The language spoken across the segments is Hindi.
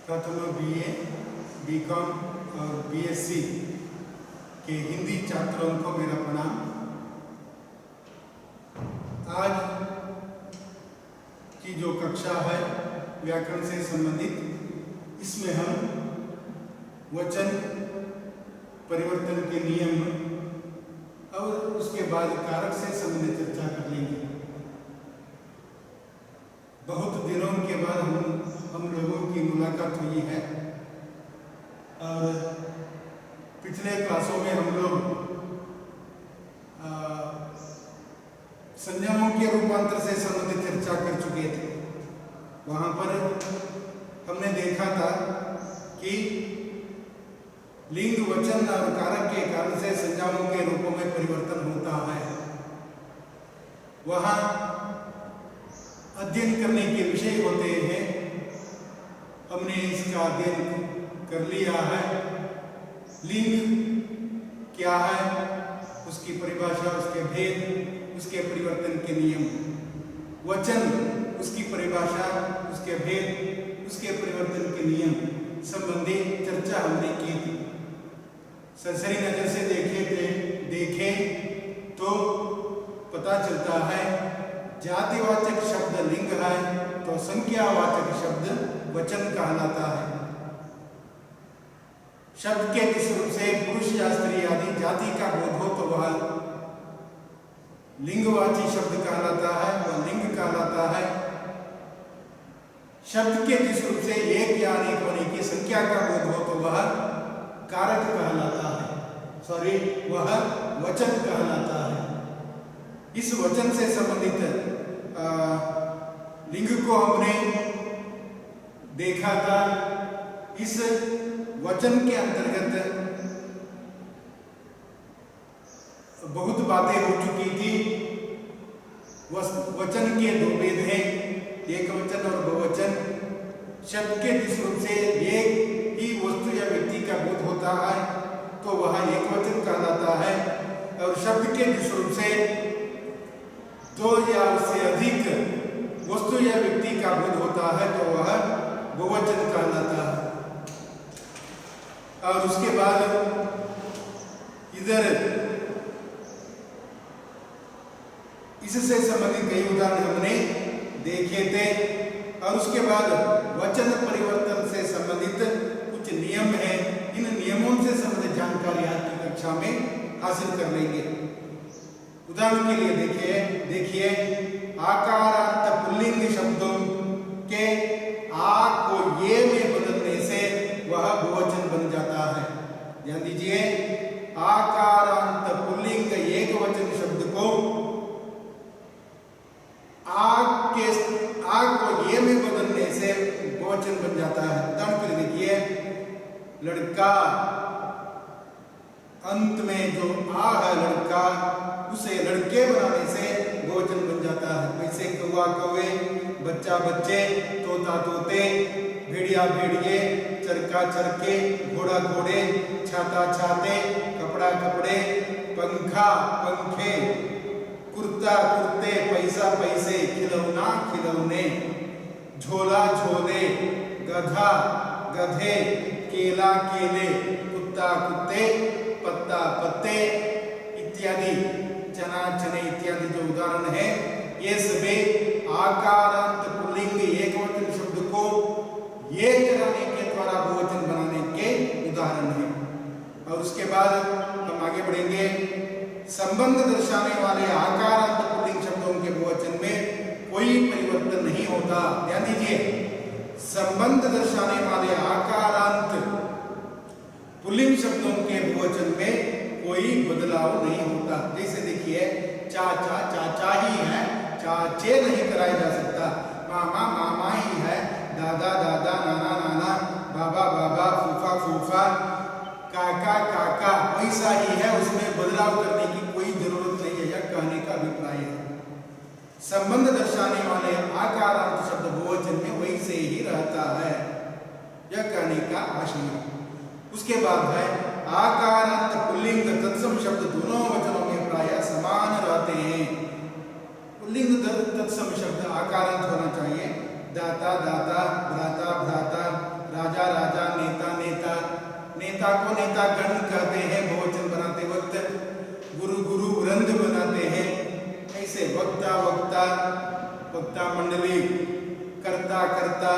प्रथम बीए, बीकॉम और बीएससी के हिंदी छात्रों को मेरा प्रणाम। आज की जो कक्षा है व्याकरण से संबंधित, इसमें हम वचन परिवर्तन के नियम और उसके बाद कारक से संबंधित चर्चा कर लेंगे। बहुत दिनों के बाद हम लोगों की मुलाकात हुई है और पिछले क्लासों में हम लोग संज्ञाओं के रूपांतर से संबंधित चर्चा कर चुके थे। वहाँ पर हमने देखा था कि लिंग, वचन और कारक के कारण से संज्ञाओं के रूपों में परिवर्तन होता है। वहाँ अध्ययन करने के विषय होते हैं, हमने इसका अध्ययन कर लिया है। लिंग क्या है, उसकी परिभाषा, उसके भेद, उसके परिवर्तन के नियम। वचन, उसकी परिभाषा, उसके भेद, उसके परिवर्तन के नियम संबंधी चर्चा हमने की थी। सरसरी नजर से देखें तो पता चलता है जातिवाचक शब्द लिंग है तो संख्यावाचक शब्द वचन कहलाता है। शब्द के जिस रूप से पुरुष या स्त्री आदि जाति का बोध हो तो वह लिंगवाची शब्द कहलाता है, वह लिंग कहलाता है। शब्द के जिस रूप से एक या अनेक होने की संख्या का बोध हो तो वह कारक कहलाता है, वह वचन कहलाता है। इस वचन से संबंधित लिंग को हमने देखा था। इस वचन के अंतर्गत बहुत बातें हो चुकी थी। वचन के दो भेद हैं, एक वचन और बहुवचन। शब्द के जिस रूप से एक ही वस्तु या व्यक्ति का बोध होता है तो वह एक वचन कहलाता है, और शब्द के जिस रूप से दो या उससे अधिक वस्तु या व्यक्ति का बोध होता है तो वह बहुवचन कहलाता है। और उसके बाद इधर इससे संबंधित कई उदाहरण हमने देखे थे। और उसके बाद वचन परिवर्तन से संबंधित कुछ नियम हैं। इन नियमों से संबंधित जानकारी आज की कक्षा में हासिल कर लेंगे। उदाहरण के लिए देखिए आकारांत पुल्लिंग शब्दों के आ को ये में बदलने से वह बहुवचन बन जाता है। ध्यान दीजिए, आकारांत पुल्लिंग एक वचन शब्द को आ को ये में बदलने से बहुवचन बन जाता है। उदाहरण के लिए देखिए, लड़का, अंत में जो आ है लड़का, उसे लड़के बनाने से बहुवचन बन जाता है। वैसे कौवा कौवे, बच्चा बच्चे, तोता तोते, भेड़िया भेड़िए, चरखा चरखे, घोड़ा घोड़े, छाता छाते, कपड़ा कपड़े, पंखा पंखे, कुर्ता कुर्ते, पैसा पैसे, खिलौना खिलौने, झोला झोले, गधा गधे, केला केले, कुत्ता कुत्ते, पत्ता पत्ते इत्यादि, चना चने इत्यादि जो उदाहरण है, ये सभी आकारांत पुल्लिंग एकवचन शब्द को ये कराने के द्वारा बहुवचन बनाने के उदाहरण हैं। और उसके बाद हम आगे बढ़ेंगे। संबंध दर्शाने वाले आकारांत पुल्लिंग शब्दों के बहुवचन में कोई परिवर्तन नहीं होता। ध्यान दीजिए, संबंध दर्शाने वाले आकारांत पुल्लिंग शब्दों के बहुवचन में कोई बदलाव नहीं होता। जैसे देखिए, चाचा चाचा ही है, चाचे नहीं कराया जा सकता। मामा मामा ही है, दादा दादा, नाना नाना, बाबा बाबा, फूफा फूफा, काका काका वैसा ही है, उसमें बदलाव करने की कोई जरूरत नहीं है, यह कहने का अभिप्राय है। संबंध दर्शाने वाले आकारांत शब्द बहुवचन में वैसे ही रहता है, यह कहने का आशय है। उसके बाद है आकारांत पुल्लिंग तत्सम शब्द दोनों वचनों में प्रायः समान रहते हैं। पुल्लिंग तत्सम शब्द आकारांत होना चाहिए। दाता दाता, भ्राता भ्राता, राजा नेता को नेता गण कहते हैं बहुवचन बनाते वक्त, गुरु गुरु वृंद बनाते हैं। ऐसे वक्ता वक्ता, वक्ता मंडली, कर्ता कर्ता,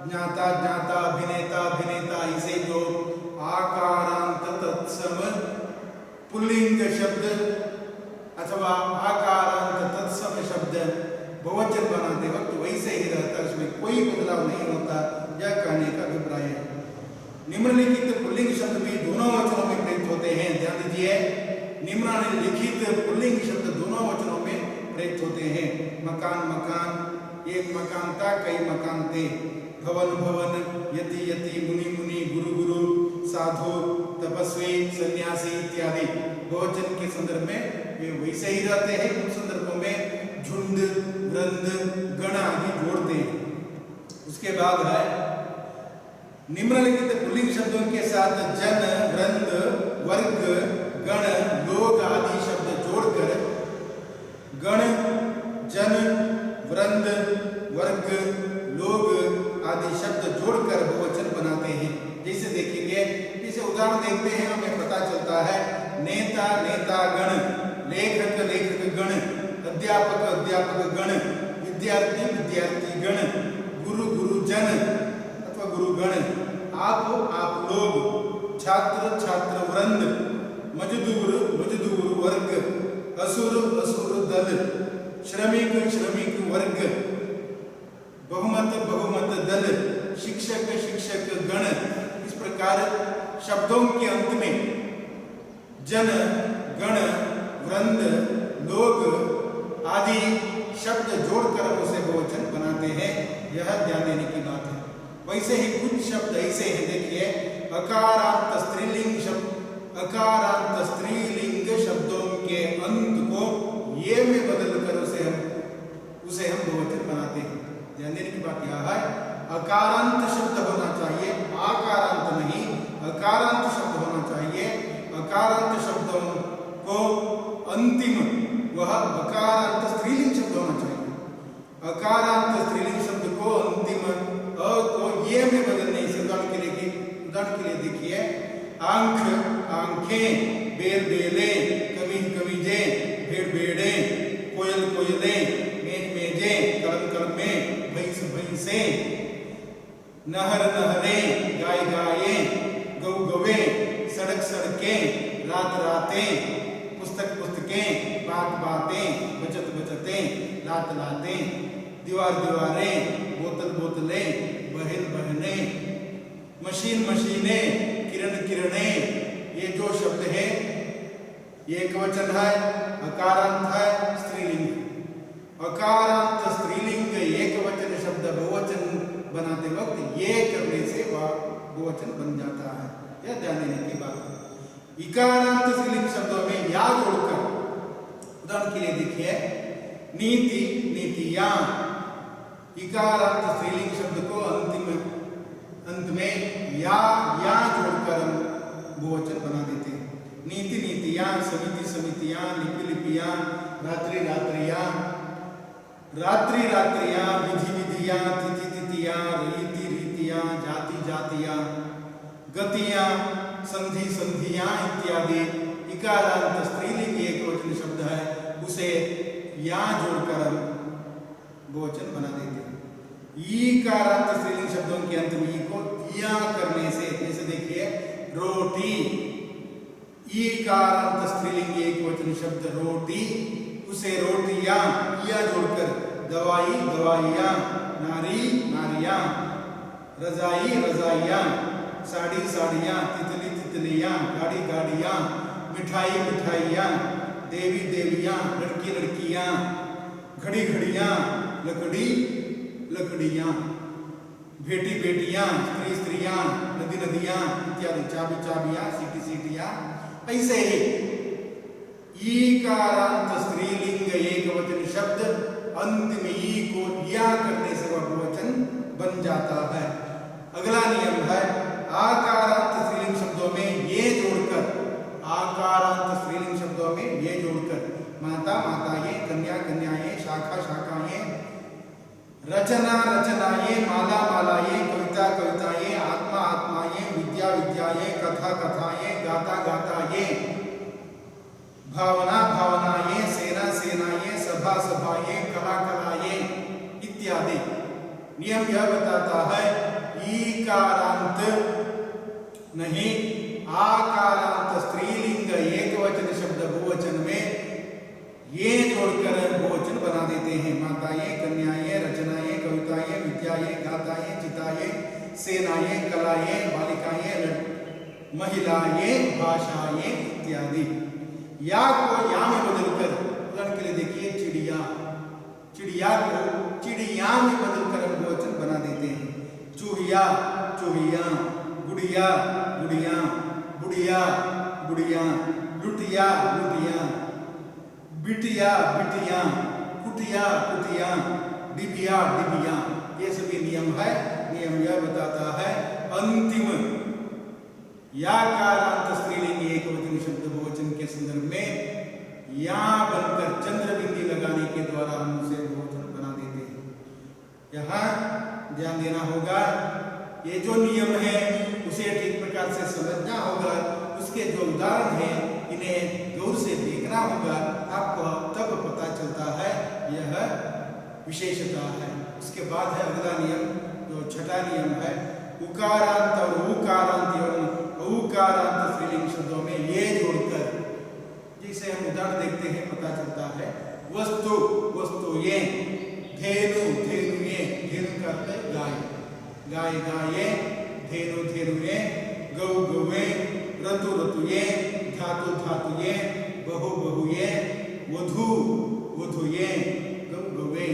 ज्ञाता ज्ञाता, अभिनेता अभिनेता, इसे जो आकारांत तत्सम पुल्लिंग शब्द अथवा आकारांत तत्सम शब्द बहुवचन बनाते वक्त वैसे ही रहता, उसमें कोई बदलाव नहीं होता, यह कहने का अभिप्राय है। निम्नलिखित पुल्लिंग शब्द भी दोनों वचनों में प्रयुक्त होते हैं। ध्यान दीजिए, निम्नलिखित पुल्लिंग शब्द दोनों वचनों में प्रयुक्त होते हैं। मकान मकान, एक मकान था, कई मकान थे। भवन भवन, यति यति, मुनि मुनि, गुरु गुरु, साधु तपस्वी, सन्यासी इत्यादि बहुवचन के संदर्भ में वे वैसे ही रहते हैं। कुछ संदर्भों में झुंड, वृंद, गण आदि जोड़ते हैं। उसके बाद है निम्नलिखित पुल्लिंग शब्दों के साथ जन, वृंद, वर्ग, गण, लोग आदि शब्द जोड़कर गण, जन, वृंद, वर्ग, लोग आदि शब्द जोड़कर बहुवचन बनाते हैं। जैसे देखेंगे, जैसे उदाहरण देखते हैं, हमें पता चलता है नेता नेता गण, लेखक लेखक गण, अध्यापक अध्यापक गण, विद्यार्थी विद्यार्थी गण, गुरु गुरुजन अथवा गुरुगण, आप लोग, छात्र छात्र वृंद, मजदूर मजदूर वर्ग, असुर असुर दल, श्रमिक श्रमिक वर्ग, बहुमत बहुमत दल, शिक्षक शिक्षक गण। इस प्रकार शब्दों के अंत में जन, गण, वृंद, लोग आदि शब्द जोड़कर उसे बहुवचन बनाते हैं। यह ध्यान देने की बात है। वैसे ही कुछ शब्द ऐसे हैं, देखिए, अकारांत स्त्रीलिंग शब्द, अकारांत स्त्रीलिंग शब्दों के अंत को ये में बदलकर उसे हम बहुवचन बनाते हैं। ध्यान देने की बात यह है, अकारांत शब्द होना चाहिए, आकारांत नहीं, अकारांत शब्द होना चाहिए। अकारांत शब्दों को अंतिम वह अकारांत स्त्रीलिंग शब्द होना चाहिए। अकारांत स्त्रीलिंग शब्द को अंतिम अ को ये में बदलने से उदाहरण के लिए देखिए, आंख आंखें, बेल बेले, कमीज कमीजे, भेड़ भेड़े, कोयल कोयले, मेज मेजे, कलम कलमे, भैंस भैंसे, नहर नहरे, गाय गाये, गौ गवे, सड़क सड़कें, रात रातें, पुस्तक पुस्तकें, बात बातें, बचत बचतें, लात लातें, दीवार दीवारें, बोतल बोतलें, बहन बहनें, मशीन मशीनें, किरण किरणें। ये जो शब्द है ये एकवचन है, अकारांत है, स्त्रीलिंग। अकारांत स्त्रीलिंग एकवचन शब्द बहुवचन बनाते वक्त ये करने से वह बहुवचन बन जाता है। यह ध्यान देने की बात है। इकारांत स्त्रीलिंग शब्दों में या जोड़कर, उदाहरण के लिए देखिए, नीति नीतियां, इकारांत स्त्रीलिंग शब्द को अंत में या जोड़कर हम बहुवचन बना देते हैं। नीति नीतियां, समिति समितियां, लिपि लिपियां, रात्रि रात्रियां, रात्रि रात्रियां, विधि विधियां, तिथि तिथियां, रीति रीतियां, जाति जातियां, गतियां, संधि संधियां इत्यादि इकारांत स्त्रीलिंग एकवचन शब्द है, उसे या जोड़कर हम बहुवचन बना देते हैं। ईकारांत स्त्रीलिंग शब्दों के अंत में ई को या करने से, जैसे देखिए, रोटी, ईकारांत स्त्रीलिंग एकवचन शब्द रोटी, उसे रोटियां या जोड़कर दवाई दवाइयां, नारी नारियां, रजाई रजाइयां, साड़ी साड़ियां, तितली तितलियां, गाड़ी गाड़ियां, मिठाई मिठाइयां, देवी देवियां, लड़की लड़कियां, घड़ी घड़ियां, लकड़ी लकड़ियां, बेटी बेटियां, स्त्री स्त्रियां, नदी नदियां इत्यादि, चाबी चाबियां, सीटी सीटियां। ऐसे ही ईकारांत स्त्रीलिंग एकवचन शब्द अंत में ई को या करने से वह बहुवचन बन जाता है। अगला नियम है, आकारांत स्त्रीलिंग शब्दों में ये जोड़कर, आकारांत स्त्रीलिंग शब्दों में ये जोड़कर, माता माताएं, कन्या कन्याएं, शाखा शाखाएं, रचना रचनाएं, माला मालाएं, कविता कविताएं, आत्मा आत्माएं, विद्या विद्याएं, कथा नियम यह बताता है ईकारांत नहीं आकारांत स्त्रीलिंग एकवचन शब्द बहुवचन में ये जोड़कर बहुवचन बना देते हैं। माताएं, कन्याएं, रचनाएं, कविताएं, विद्याएं, गाताएं, चिताएं, सेनाएं, कलाएं, बालिकाएं, महिलाएं, भाषाएं इत्यादि। या को या में बदलकर, उदाहरण के लिए देखिए चिड़िया, चिड़िया को चिड़िया में बदलकर हम बहुवचन बना देते हैं। चूहिया, चूहिया, गुड़िया, गुड़िया, बुढ़िया, बुढ़िया, लुटिया, लुटिया, बिटिया, बिटिया, कुटिया, कुटिया, डिबिया, डिबिया। ये सभी नियम है। नियम यह बताता है अंतिम याकारांत स्त्रीलिंग एकवचन शब्द बहुवचन के संदर्भ में या बनकर चंद्र बिंदी लगाने के द्वारा हम उसे बहुवचन बना देते हैं। यहाँ ध्यान देना होगा, ये जो नियम है उसे ठीक प्रकार से समझना होगा। उसके जो उदाहरण हैं इन्हें गौर से देखना होगा, आपको तब पता चलता है यह विशेषता है। उसके बाद है अगला नियम, जो छठा नियम है उकारांत और उकारांत एवं उकारांत स्त्रीलिंग शब्दों में ये जोड़कर, जिसे हम उदाहरण देखते हैं पता चलता है। वस्तु, वस्तु ये, धेनु, धेनु ये, धेनु का अर्थ है गाय, गाय गाये, धेनु धेनु ये, गौ गौवे, ऋतु ऋतु ये, धातु धातु ये, बहु बहु ये, वधु वधु ये, गौ गौवे।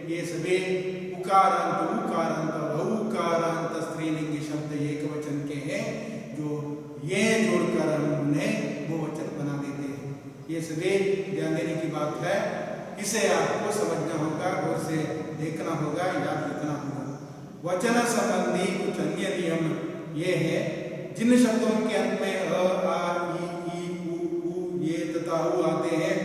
ये सभी उकारांत उकारांत और औकारांत स्त्रीलिंग शब्द एकवचन के हैं, जो ये जोड़कर हम उन्हें बहुवचन बना देते हैं। ये सभी ध्यान देने की बात है। इसे आपको समझना होगा, गौर से देखना होगा, याद रखना होगा। वचन संबंधी कुछ अन्य नियम ये है, जिन शब्दों के अंत में अ, आ, ई, उ, ये तथा उ आते हैं,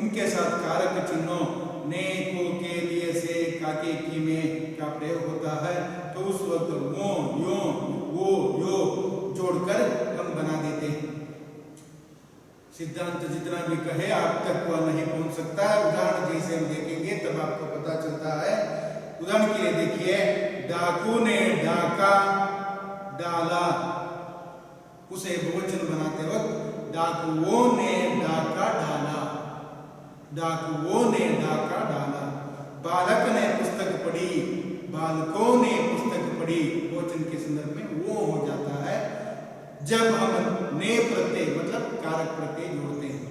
उनके साथ कारक चिन्हों ने, को, के, लिए, से, काके, की में का प्रयोग होता है, तो उस वक्त वो, यो, वो, यो जोड़कर हम बना देते हैं। सिद्धांत जितना भी कहे आप तक वह नहीं पहुंच सकता। उदाहरण जैसे हम देखेंगे तब आपको पता चलता है। उदाहरण के लिए देखिए, डाकू ने डाका डाला, उसे बहुवचन बनाते वक्त डाकुओं ने डाका डाला, डाकुओं ने डाका डाला। बालक ने पुस्तक पढ़ी, बालकों ने पुस्तक पढ़ी, बहुवचन के संदर्भ में वो हो जाता है जब हम ने प्रत्यय मतलब कारक प्रत्यय जोड़ते हैं।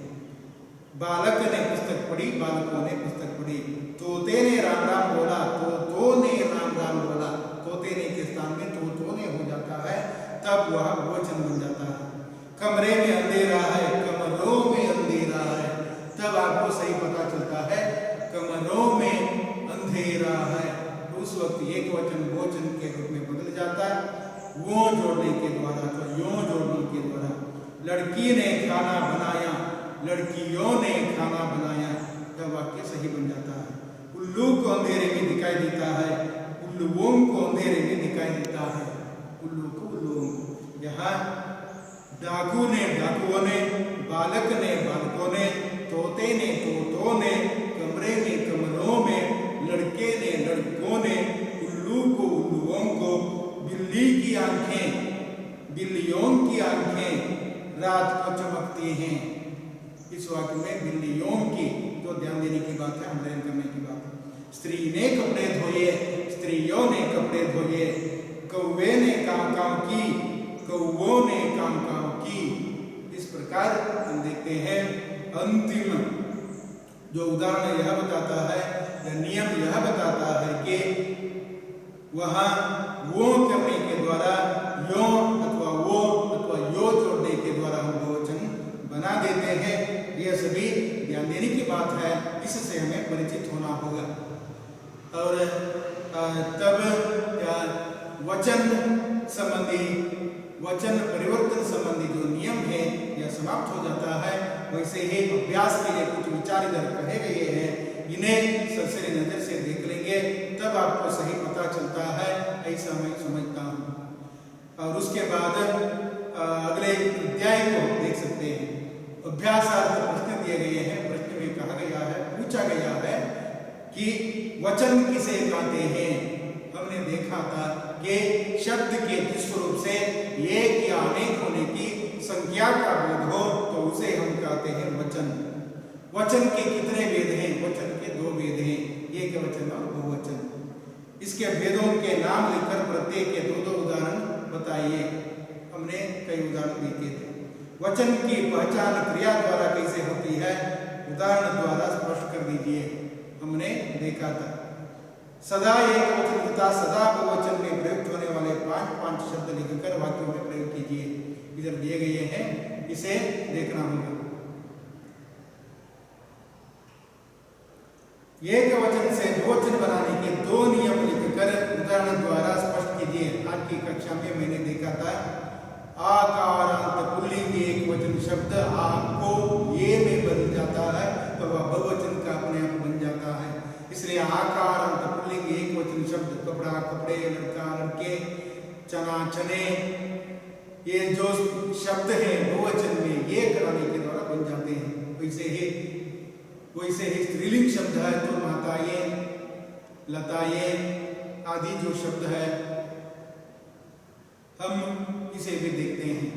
बालक ने पुस्तक पढ़ी, बालकों ने पुस्तक पढ़ी। तोते ने राम राम बोला, तो ने राम राम बोला, तोते ने के स्थान में तो ने हो जाता है, तब वह बहुवचन बन जाता है। कमरे में अंधेरा है, कमरों में अंधेरा है, तब आपको सही पता चलता है कमरों में अंधेरा है। उस वक्त एक वचन बहुवचन के रूप में बदल जाता है वो जोड़ने के द्वारा, तो यो जोड़ने के द्वारा। लड़की ने खाना बनाया, लड़कियों ने खाना बनाया, तब वाक्य सही बन जाता है। उल्लू को अंधेरे में दिखाई देता है, उल्लुओं को अंधेरे में दिखाई देता है, उल्लू को उल्लुओं को। यहाँ डाकू ने डाकुओं ने, बालक ने बालकों ने, तोते ने तोतों ने, कमरे में कमरों में, लड़के ने लड़कों ने, उल्लू को उल्लुओं को, बिल्ली की आंखें बिल्लियों की आंखें रात को चमकती हैं। इस वाक्य में बिल्लियों की तो ध्यान देने की बात है, अध्ययन करने की बात है। स्त्री ने कपड़े धोए, स्त्रियों ने कपड़े धोए। कौवे ने काम काम की, कौवों ने काम काम की। इस प्रकार हम देखते हैं अंतिम जो उदाहरण यह बताता है, या नियम यह बताता है कि वहां वो करने के द्वारा यो अथवा वो अथवा यो जोड़ने के द्वारा हम बहुवचन बना देते हैं। यह सभी ध्यान देने की बात है, इससे हमें परिचित होना होगा। और तब वचन संबंधी, वचन परिवर्तन संबंधी जो नियम है यह समाप्त हो जाता है। वैसे ही अभ्यास के लिए कुछ विचार इधर कहे गए हैं, इन्हें सरसरी नजर से देख लेंगे तब आपको सही पता चलता है, ऐसा मैं समझता हूँ। और उसके बाद अगले अध्याय को देख सकते हैं। अभ्यासार्थ प्रश्न दिए गए हैं। प्रश्न में कहा गया है, पूछा गया है कि वचन किसे कहते हैं। हमने शब्द के जिस स्वरूप से एक या अनेक होने की संख्या का बोध हो तो उसे हम कहते हैं वचन। वचन के कितने भेद हैं? वचन के दो भेद हैं, एक वचन और बहुवचन। इसके भेदों के नाम लिखकर प्रत्येक के दो दो उदाहरण बताइए। हमने कई उदाहरण देखे थे। वचन की पहचान क्रिया द्वारा कैसे होती है, उदाहरण द्वारा स्पष्ट कर दीजिए। हमने देखा था सदा एक वचन तथा सदा बहुवचन में प्रयुक्त होने वाले 5 शब्द लिखकर वाक्यों में प्रयोग कीजिए। इधर दिए गए हैं, इसे देखना होगा। एक वचन से बहुवचन बनाने के 2 नियम लिखकर उदाहरण द्वारा स्पष्ट कीजिए। आज की कक्षा में मैंने देखा था आकारांत पुल्लिंग एक वचन शब्द आपको ये में बदल जाता है तो वह बहुवचन का अपने आप बन जाता है। इसलिए आकारांत पुल्लिंग एक वचन शब्द कपड़ा कपड़े, लड़का लड़के, चना चने, ये जो शब्द हैं बहुवचन में ये कराने के द्वारा बन जाते हैं। वैसे ही स्त्रीलिंग शब्द है तो माताएं, लताएं आदि जो शब्द है हम इसे भी देखते हैं।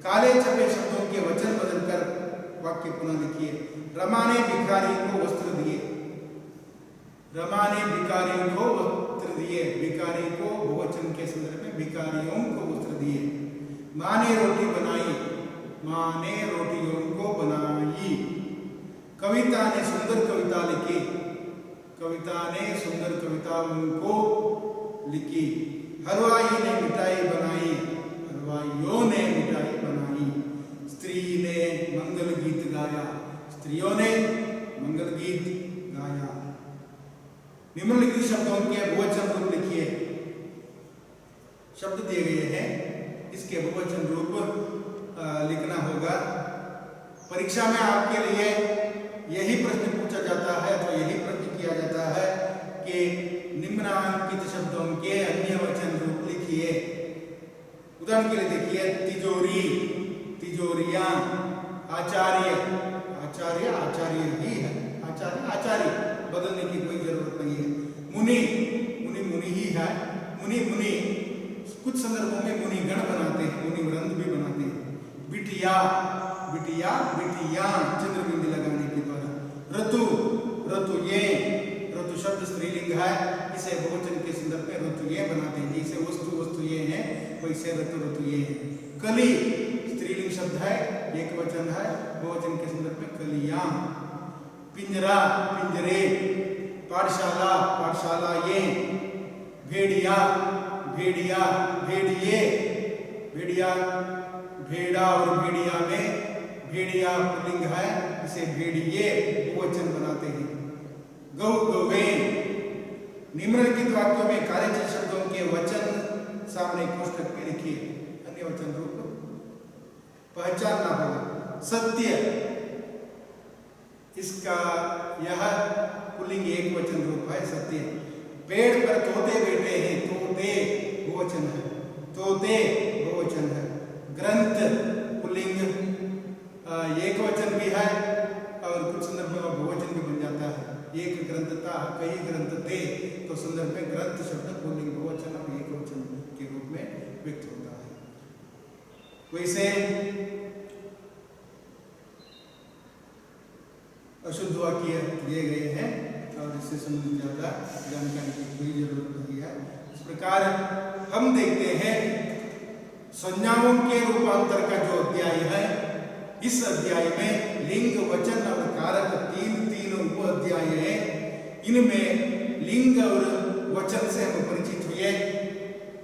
काले छपे शब्दों के वचन बदलकर वाक्य पुनः लिखिए। रमा ने भिखारी को वस्त्र दिए। रमा ने भिखारी को वस्त्र दिए। भिखारी को बहुवचन के संदर्भ में भिखारियों को वस्त्र दिए। माँ ने रोटी बनाई। माँ ने रोटियों को बनाई। कविता ने सुंदर कविता लिखी। कविता ने सुंदर कविताओं को लिखी। हलवाई ने मिठाई बनाई। हलवाइयों ने मिठाई बनाई। स्त्री ने मंगल गीत गाया। स्त्रियों ने मंगल गीत गाया। निम्नलिखित शब्दों के बहुवचन रूप लिखिए। शब्द दिए गए हैं, इसके बहुवचन रूप लिखना होगा। परीक्षा में आपके लिए यही प्रश्न पूछा जाता है तो यही प्रश्न किया जाता है कि निम्नांकित शब्दों के अन्य वचन रूप लिखिए। उदाहरण के लिए देखिए तिजोरी, तिजोरियां, आचार्य, आचार्य आचार्य ही है, आचार्य आचार्य, बदलने की कोई जरूरत नहीं है। मुनि, मुनि मुनि ही है। मुनि मुनि कुछ संदर्भों में मुनि गण बनाते हैं, मुनि वृंद भी बनाते हैं। बिटिया, बिटिया बिटिया चंद्र बिंदी लगाने के द्वारा। ऋतु, ऋतु ये, ऋतु शब्द स्त्रीलिंग है, इसे बहुवचन के संदर्भ में ऋतु ये बनाते हैं। जैसे वस्तु वस्तु ये है वैसे ऋतु ऋतु ये है। कली स्त्रीलिंग शब्द है, एक वचन है, बहुवचन के संदर्भ में कलियां। पिंजरा, पिंजरे। पाठशाला, पाठशाला ये। भेड़िया, भेड़िया भेड़िए। भेड़िया, भेड़ा और भेड़िया में भेड़िया पुल्लिंग है, इसे भेड़िए बहुवचन बनाते हैं। गौ, गौवें। निम्नलिखित वाक्यों में कार्यचित शब्दों के वचन सामने कोष्ठक में लिखिए। अन्य वचन रूप पहचानना होगा। सत्य, इसका यह पुल्लिंग एक वचन रूप है, सत्य। पेड़ पर तोते बैठे हैं, तोते बहुवचन है, तोते बहुवचन है। ग्रंथ पुल्लिंग एक वचन भी है और कुछ संदर्भ में बहुवचन भी बन जाता है। एक ग्रंथ था, कई ग्रंथ थे, तो संदर्भ में ग्रंथ शब्द पुल्लिंग बहुवचन और एक वचन के रूप में व्यक्त होता है। वैसे अशुद्ध वाक्य दिए गए हैं और इससे संबंधित ज्यादा जानकारी की कोई जरूरत नहीं है। इस प्रकार हम देखते हैं संज्ञाओं के रूपांतर का जो अध्याय है, इस अध्याय में लिंग, वचन और कारक तीन उप अध्याय है। इनमें लिंग और वचन से हम परिचित हुए।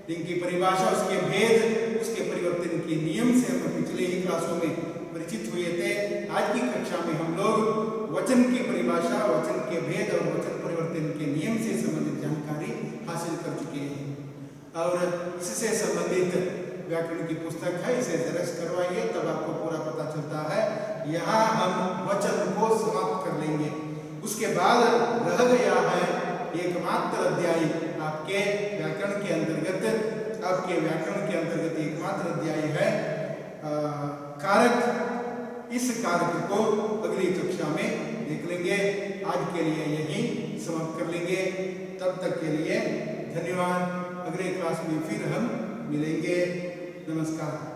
लिंग की परिभाषा, उसके भेद, उसके परिवर्तन के नियम से हम पिछले ही क्लासों में परिचित हुए थे। आज की कक्षा में हम लोग वचन की परिभाषा, वचन के भेद और वचन परिवर्तन के नियम से संबंधित जानकारी हासिल कर चुके हैं और इससे संबंधित व्याकरण की पुस्तक है, इसे जेरॉक्स करवाइए, तब आपको पूरा पता चलता है। यहाँ हम वचन को समाप्त कर लेंगे। उसके बाद रह गया है एकमात्र अध्याय आपके व्याकरण के अंतर्गत। आपके व्याकरण के अंतर्गत एकमात्र अध्याय है कारक। इस कारक को अगली कक्षा में देख लेंगे। आज के लिए यही समाप्त कर लेंगे। तब तक के लिए धन्यवाद। अगले क्लास में फिर हम मिलेंगे। नमस्कार।